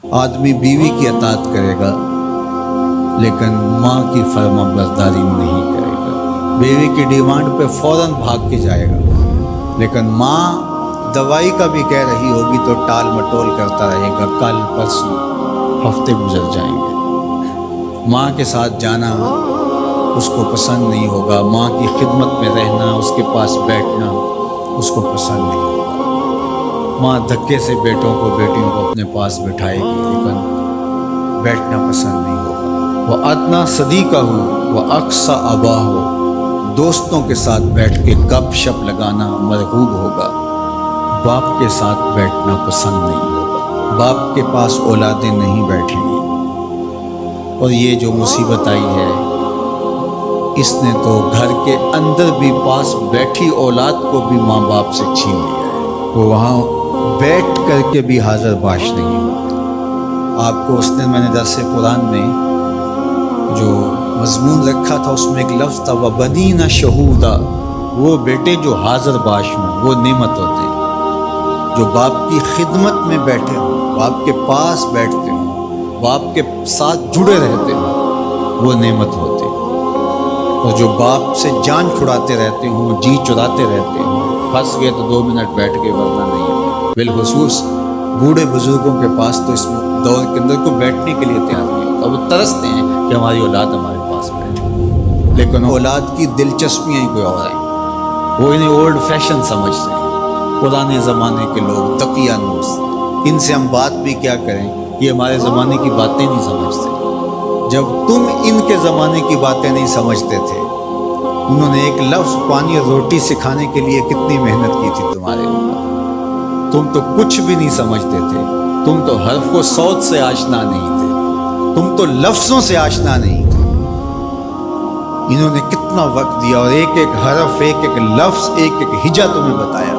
آدمی بیوی کی اطاعت کرے گا لیکن ماں کی فرما برداری نہیں کرے گا۔ بیوی کی ڈیمانڈ پہ فوراً بھاگ کے جائے گا، لیکن ماں دوائی کا بھی کہہ رہی ہوگی تو ٹال مٹول کرتا رہے گا، کل پرسوں ہفتے گزر جائیں گے۔ ماں کے ساتھ جانا اس کو پسند نہیں ہوگا، ماں کی خدمت میں رہنا، اس کے پاس بیٹھنا اس کو پسند نہیں ہوگا۔ ماں دھکے سے بیٹوں کو بیٹیوں کو اپنے پاس بٹھائے گی لیکن بیٹھنا پسند نہیں ہوگا۔ وہ ادنا صدیقہ ہو وہ اقصی ابا ہو، دوستوں کے ساتھ بیٹھ کے گپ شپ لگانا مرغوب ہوگا، باپ کے ساتھ بیٹھنا پسند نہیں ہوگا۔ باپ کے پاس اولادیں نہیں بیٹھیں گی، اور یہ جو مصیبت آئی ہے اس نے تو گھر کے اندر بھی پاس بیٹھی اولاد کو بھی ماں باپ سے چھین لیا ہے، وہ وہاں بیٹھ کر کے بھی حاضر باش نہیں ہوگا۔ آپ کو اس دن میں نے درس قرآن میں جو مضمون رکھا تھا اس میں ایک لفظ تھا وَبَنِينَ شَهُودًا، وہ بیٹے جو حاضر باش ہوں وہ نعمت ہوتے ہیں، جو باپ کی خدمت میں بیٹھے ہوں، باپ کے پاس بیٹھتے ہوں، باپ کے ساتھ جڑے رہتے ہوں، وہ نعمت ہوتے ہیں۔ اور جو باپ سے جان چھڑاتے رہتے ہوں، جی چراتے رہتے ہوں، پھنس گئے تو 2 منٹ بیٹھ کے ورنہ نہیں، بالخصوص بوڑھے بزرگوں کے پاس تو اس دور کے اندر کو بیٹھنے کے لیے تیار نہیں ہوتا، وہ ترستے ہیں کہ ہماری اولاد ہمارے پاس بیٹھے، لیکن اولاد کی دلچسپیاں ہی کوئی اور ہیں، وہ انہیں اولڈ فیشن سمجھتے ہیں، پرانے زمانے کے لوگ دقیانوس، ان سے ہم بات بھی کیا کریں، یہ ہمارے زمانے کی باتیں نہیں سمجھتے۔ جب تم ان کے زمانے کی باتیں نہیں سمجھتے تھے، انہوں نے ایک لفظ پانی اور روٹی سکھانے کے لیے کتنی محنت کی تھی تمہارے اوپر، تم تو کچھ بھی نہیں سمجھتے تھے، تم تو حرف و صوت سے آشنا نہیں تھے، تم تو لفظوں سے آشنا نہیں تھے۔ انہوں نے کتنا وقت دیا اور ایک ایک حرف، ایک ایک لفظ، ایک ایک ہجا تمہیں بتایا،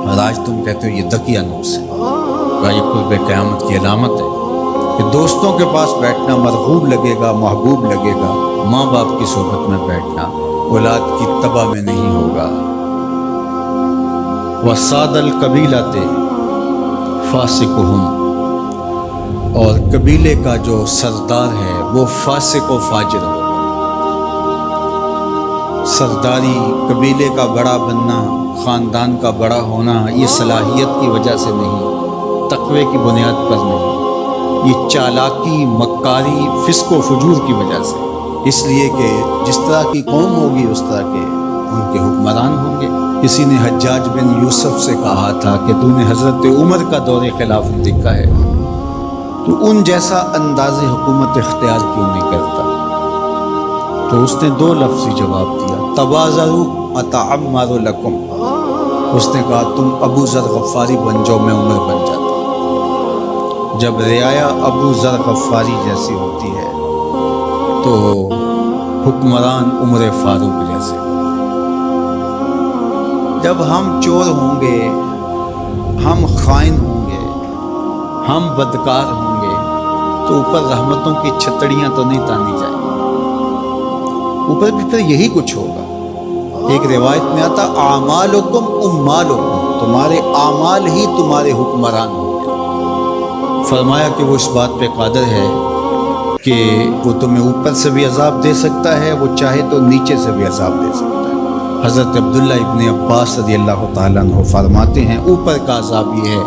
اور آج تم کہتے ہو یہ دقیانوس ہے۔ کہا یہ قرب قیامت کی علامت ہے کہ دوستوں کے پاس بیٹھنا مرغوب لگے گا، محبوب لگے گا، ماں باپ کی صحبت میں بیٹھنا اولاد کی تباہ میں نہیں ہوگا۔ وَسَادَ الْقَبِيلَةِ فَاسِقُهُمْ، اور قبیلے کا جو سردار ہے وہ فاسق و فاجر ہوگا۔ سرداری، قبیلے کا بڑا بننا، خاندان کا بڑا ہونا یہ صلاحیت کی وجہ سے نہیں، تقوی کی بنیاد پر نہیں، یہ چالاکی، مکاری، فسق و فجور کی وجہ سے، اس لیے کہ جس طرح کی قوم ہوگی اس طرح کے ان کے حکمران ہوں گے۔ کسی نے حجاج بن یوسف سے کہا تھا کہ تو نے حضرت عمر کا دور خلافت دیکھا ہے، تو ان جیسا انداز حکومت اختیار کیوں نہیں کرتا؟ تو اس نے 2 لفظی جواب دیا، تبازروا اتعمر لکم، اس نے کہا تم ابو ذر غفاری بن جاؤ، میں عمر بن جاتا ہوں۔ جب رعایا ابو ذر غفاری جیسی ہوتی ہے تو حکمران عمر فاروق جیسے ہوتے ہیں۔ جب ہم چور ہوں گے، ہم خائن ہوں گے، ہم بدکار ہوں گے تو اوپر رحمتوں کی چھتڑیاں تو نہیں تانی جائیں گی، اوپر بھی پھر یہی کچھ ہوگا۔ ایک روایت میں آتا اعمالکم امالکم، تمہارے اعمال ہی تمہارے حکمران ہوں گے۔ فرمایا کہ وہ اس بات پہ قادر ہے کہ وہ تمہیں اوپر سے بھی عذاب دے سکتا ہے، وہ چاہے تو نیچے سے بھی عذاب دے سکتا ہے۔ حضرت عبداللہ ابن عباس رضی اللہ تعالیٰ عنہ فرماتے ہیں اوپر کا عذاب یہ ہے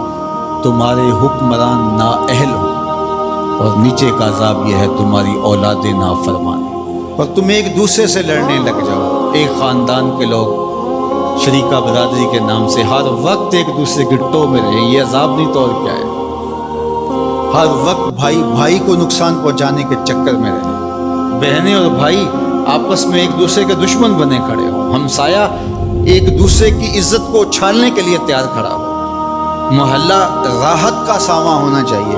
تمہارے حکمران نااہل ہوں، اور نیچے کا عذاب یہ ہے تمہاری اولاد نافرمان، اور تم ایک دوسرے سے لڑنے لگ جاؤ۔ ایک خاندان کے لوگ شریکہ برادری کے نام سے ہر وقت ایک دوسرے کے ٹو میں رہیں، یہ عذاب نہیں تو اور کیا ہے؟ ہر وقت بھائی بھائی کو نقصان پہنچانے کے چکر میں رہیں، بہنیں اور بھائی آپس میں ایک دوسرے کے دشمن بنے کھڑے ہوں، ہمسایہ ایک دوسرے کی عزت کو اچھالنے کے لیے تیار کھڑا ہو۔ محلہ راحت کا سامان ہونا چاہیے،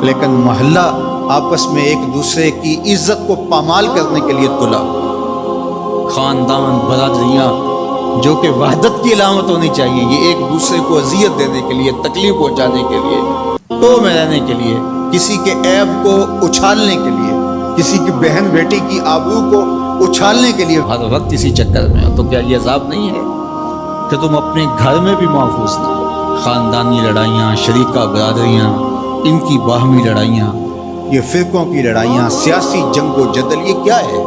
لیکن محلہ آپس میں ایک دوسرے کی عزت کو پامال کرنے کے لیے تلا ہو۔ خاندان، برادریاں جو کہ وحدت کی علامت ہونی چاہیے، یہ ایک دوسرے کو اذیت دینے کے لیے، تکلیف پہنچانے کے لیے، ٹو میں رہنے کے لیے، کسی کے عیب کو اچھالنے کے لیے، کسی کی بہن بیٹی کی آبرو کو اچھالنے کے لیے ہر وقت اسی چکر میں ہو، تو کیا یہ عذاب نہیں ہے کہ تم اپنے گھر میں بھی محفوظ نہ ہو؟ خاندانی لڑائیاں، شریکہ برادریاں، ان کی باہمی لڑائیاں، یہ فرقوں کی لڑائیاں، سیاسی جنگ و جدل، یہ کیا ہے؟